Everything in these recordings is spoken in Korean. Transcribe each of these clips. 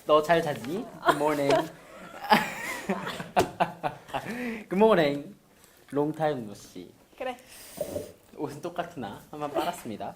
너 잘 잤니? Good morning. Good morning. Long time no see. 그래. 옷은 똑같으나 한번 빨았습니다.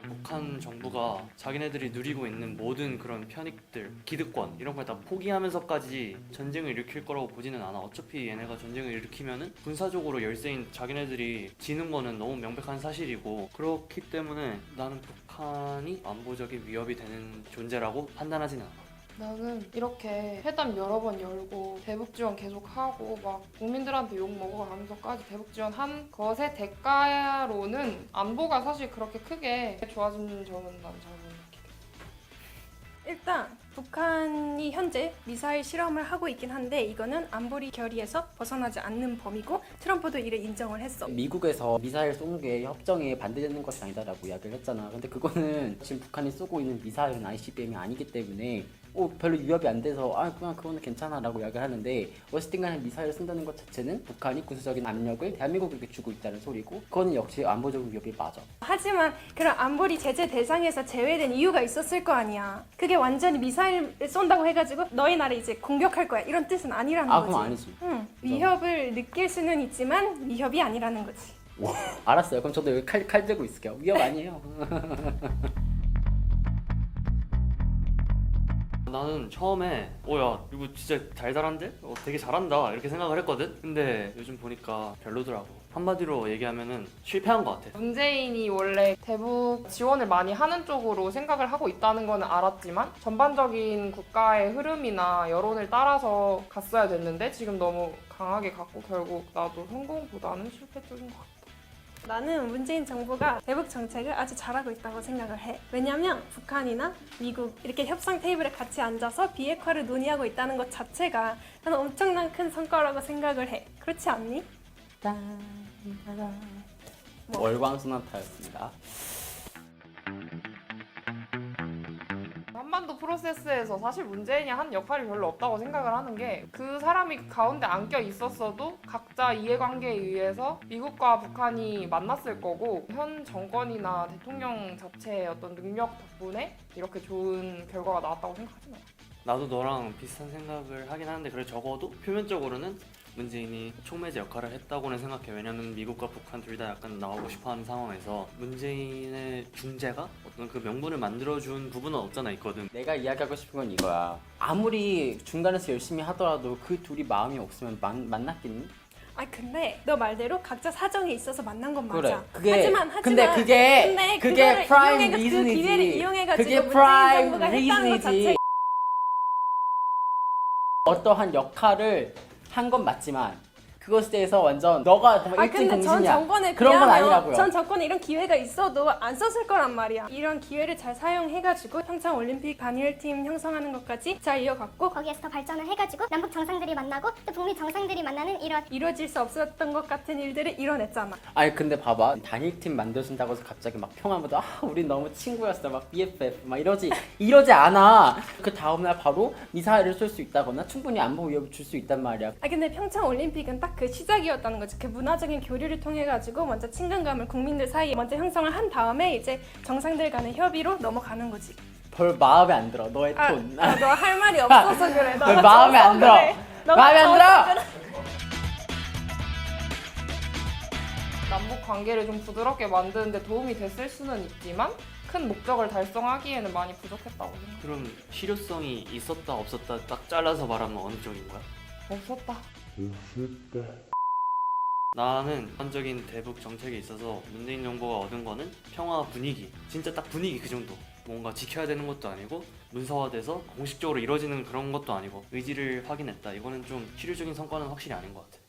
북한 정부가 자기네들이 누리고 있는 모든 그런 편익들, 기득권 이런 걸 다 포기하면서까지 전쟁을 일으킬 거라고 보지는 않아. 어차피 얘네가 전쟁을 일으키면은 군사적으로 열세인 자기네들이 지는 거는 너무 명백한 사실이고, 그렇기 때문에 나는 북한이 안보적인 위협이 되는 존재라고 판단하지는 않아. 나는 이렇게 회담 여러 번 열고 대북 지원 계속 하고 막 국민들한테 욕 먹어가면서까지 대북 지원 한 것의 대가로는 안보가 사실 그렇게 크게 좋아진 점은 난 잘 못 느끼겠어. 일단 북한이 현재 미사일 실험을 하고 있긴 한데 이거는 안보리 결의에서 벗어나지 않는 범위고 트럼프도 이를 인정을 했어. 미국에서 미사일 쏘는 게 협정에 반대되는 것이 아니다라고 이야기를 했잖아. 근데 그거는 지금 북한이 쏘고 있는 미사일은 ICBM이 아니기 때문에 별로 위협이 안 돼서 그냥 그거는 괜찮아라고 이야기를 하는데, 어쨌든 간에 미사일을 쓴다는 것 자체는 북한이 군사적인 압력을 대한민국에게 주고 있다는 소리고, 그건 역시 안보적인 위협이 맞아. 하지만 그런 안보리 제재 대상에서 제외된 이유가 있었을 거 아니야. 그게 완전히 미사일을 쏜다고 해가지고 너희 나라 이제 공격할 거야 이런 뜻은 아니라는 거지. 그건 아니지. 응. 위협을 느낄 수는 있지만 위협이 아니라는 거지. 알았어요. 그럼 저도 여기 칼 들고 있을게요. 위협 아니에요. 나는 처음에 야 이거 진짜 달달한데? 되게 잘한다 이렇게 생각을 했거든? 근데 요즘 보니까 별로더라고. 한마디로 얘기하면은 실패한 것 같아. 문재인이 원래 대북 지원을 많이 하는 쪽으로 생각을 하고 있다는 거는 알았지만 전반적인 국가의 흐름이나 여론을 따라서 갔어야 됐는데 지금 너무 강하게 갔고 결국 나도 성공보다는 실패 쪽인 것 같아. 나는 문재인 정부가 대북 정책을 아주 잘하고 있다고 생각을 해. 왜냐면 북한이나 미국 이렇게 협상 테이블에 같이 앉아서 비핵화를 논의하고 있다는 것 자체가 나는 엄청난 큰 성과라고 생각을 해. 그렇지 않니? 월광소나타였습니다. 한반도 프로세스에서 사실 문재인이 한 역할이 별로 없다고 생각을 하는 게, 그 사람이 가운데 안겨 있었어도 각자 이해관계에 의해서 미국과 북한이 만났을 거고, 현 정권이나 대통령 자체의 어떤 능력 덕분에 이렇게 좋은 결과가 나왔다고 생각하진 않아. 나도 너랑 비슷한 생각을 하긴 하는데, 그래 적어도 표면적으로는 문재인이 촉매제 역할을 했다고는 생각해. 왜냐면 미국과 북한 둘 다 약간 나오고 싶어하는 상황에서 문재인의 중재가 어떤 그 명분을 만들어준 부분은 없잖아 있거든. 내가 이야기하고 싶은 건 이거야. 아무리 중간에서 열심히 하더라도 그 둘이 마음이 없으면 만났겠니? 근데 너 말대로 각자 사정이 있어서 만난 건 맞아. 그래. 그게 하지만 근데 그게 그거를 프라임 그 리즌이지. 기회를 이용해가지고 그게 문재인 프라임 정부가 했다는 것 자체. 리즌이지. 어떠한 역할을 한 건 맞지만 그것에 대해서 완전 너가 정말 일진 근데 전 공신이야. 정권에 그런 건 비하면 아니라고요. 전 정권에 이런 기회가 있어도 안 썼을 거란 말이야. 이런 기회를 잘 사용해가지고 평창 올림픽 단일팀 형성하는 것까지 잘 이어갔고, 거기에서 더 발전을 해가지고 남북 정상들이 만나고 또 북미 정상들이 만나는 이런 이루어질 수 없었던 것 같은 일들을 이뤄냈잖아. 근데 봐봐, 단일팀 만들어준다고 해서 갑자기 막 평화보다 우린 너무 친구였어 막 BFF 막 이러지 않아. 그 다음날 바로 미사일을 쏠 수 있다거나 충분히 안보 위협을 줄 수 있단 말이야. 근데 평창 올림픽은 딱 그 시작이었다는 거지. 그 문화적인 교류를 통해 가지고 먼저 친근감을 국민들 사이에 먼저 형성을 한 다음에 이제 정상들 간의 협의로 넘어가는 거지. 별 마음에 안 들어 너의 톤. 너 할 말이 없어서 그래. 왜 마음에 안 들어? 마음에 안 들어? 남북 관계를 좀 부드럽게 만드는데 도움이 됐을 수는 있지만 큰 목적을 달성하기에는 많이 부족했다고 생각해. 그럼 실효성이 있었다 없었다 딱 잘라서 말하면 어느 쪽인 거야? 없었다. 나는 전반적인 대북 정책에 있어서 문재인 정부가 얻은 거는 평화 분위기, 진짜 딱 분위기 그 정도. 뭔가 지켜야 되는 것도 아니고 문서화돼서 공식적으로 이루어지는 그런 것도 아니고 의지를 확인했다. 이거는 좀 실효적인 성과는 확실히 아닌 것 같아.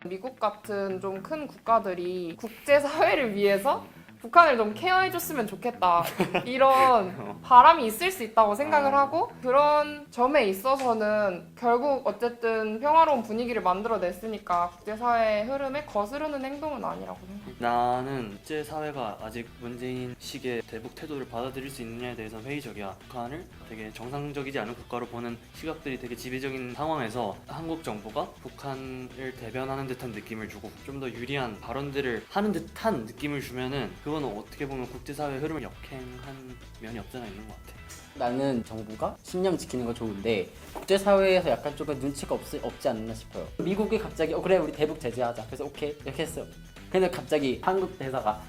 미국 같은 좀 큰 국가들이 국제사회를 위해서 북한을 좀 케어해줬으면 좋겠다 이런 바람이 있을 수 있다고 생각을 하고, 그런 점에 있어서는 결국 어쨌든 평화로운 분위기를 만들어냈으니까 국제사회의 흐름에 거스르는 행동은 아니라고 생각해요. 나는 국제 사회가 아직 문재인식의 대북 태도를 받아들일 수 있느냐에 대해서 회의적이야. 북한을 되게 정상적이지 않은 국가로 보는 시각들이 되게 지배적인 상황에서 한국 정부가 북한을 대변하는 듯한 느낌을 주고 좀 더 유리한 발언들을 하는 듯한 느낌을 주면은 그거는 어떻게 보면 국제사회 흐름을 역행한 면이 없잖아 있는 것 같아. 나는 정부가 신념 지키는 거 좋은데 국제사회에서 약간 조금 눈치가 없지 않나 싶어요. 미국이 갑자기 그래 우리 대북 제재하자. 그래서 오케이 이렇게 했어요. 근데 갑자기 한국 대사가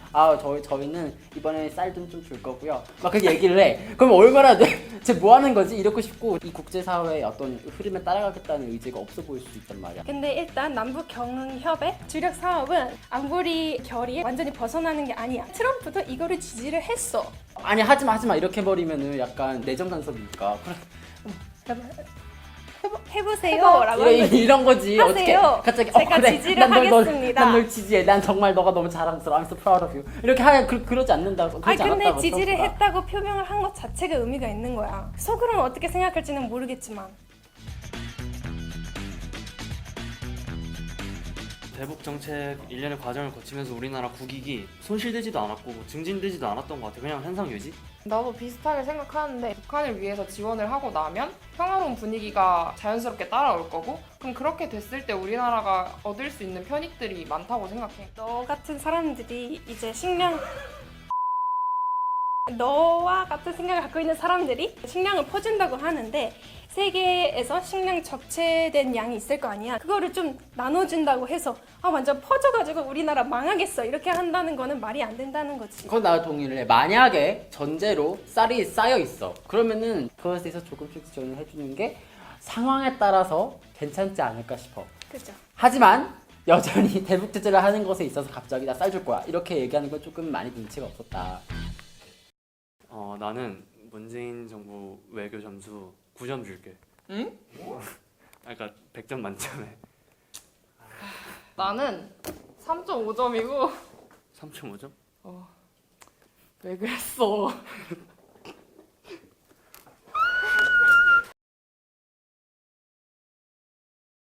저희는 이번에 쌀 좀 줄 거고요. 막 그렇게 얘기를 해. 그럼 얼마나 쟤 뭐 하는 거지? 이러고 싶고 이 국제사회의 어떤 흐름에 따라가겠다는 의지가 없어 보일 수 있단 말이야. 근데 일단 남북 경협의 주력 사업은 안보리 결의에 완전히 벗어나는 게 아니야. 트럼프도 이거를 지지를 했어. 아니 하지마 이렇게 해버리면은 약간 내정 간섭이니까. 해보세요. 라고 이런 거지. 하세요. 어떻게 갑자기 제가 그래. 지지를 하겠습니다. 난 널 지지해. 난 정말 너가 너무 자랑스러워. I'm so proud of you. 이렇게 하면 그러지 않는다고. 아니 그러지 근데 않았다고, 지지를 트럼프가. 했다고 표명을 한 것 자체가 의미가 있는 거야. 속으로는 어떻게 생각할지는 모르겠지만. 대북 정책 일련의 과정을 거치면서 우리나라 국익이 손실되지도 않았고 증진되지도 않았던 것 같아. 그냥 현상 유지? 나도 비슷하게 생각하는데 북한을 위해서 지원을 하고 나면 평화로운 분위기가 자연스럽게 따라올 거고 그럼 그렇게 됐을 때 우리나라가 얻을 수 있는 편익들이 많다고 생각해. 너 같은 사람들이 이제 너와 같은 생각을 갖고 있는 사람들이 식량을 퍼준다고 하는데 세계에서 식량 적체된 양이 있을 거 아니야. 그거를 좀 나눠준다고 해서 완전 퍼져가지고 우리나라 망하겠어 이렇게 한다는 거는 말이 안 된다는 거지. 그건 나 동의를 해. 만약에 전제로 쌀이 쌓여 있어. 그러면은 그것에 대해서 조금씩 지원을 해주는 게 상황에 따라서 괜찮지 않을까 싶어. 그죠. 하지만 여전히 대북 제재를 하는 것에 있어서 갑자기 나 쌀 줄 거야 이렇게 얘기하는 건 조금 많이 눈치가 없었다. 나는 문재인 정부 외교 점수 9점 줄게. 응? 그러니까 100점 만점에 나는 3.5점이고 3.5점? 왜 그랬어?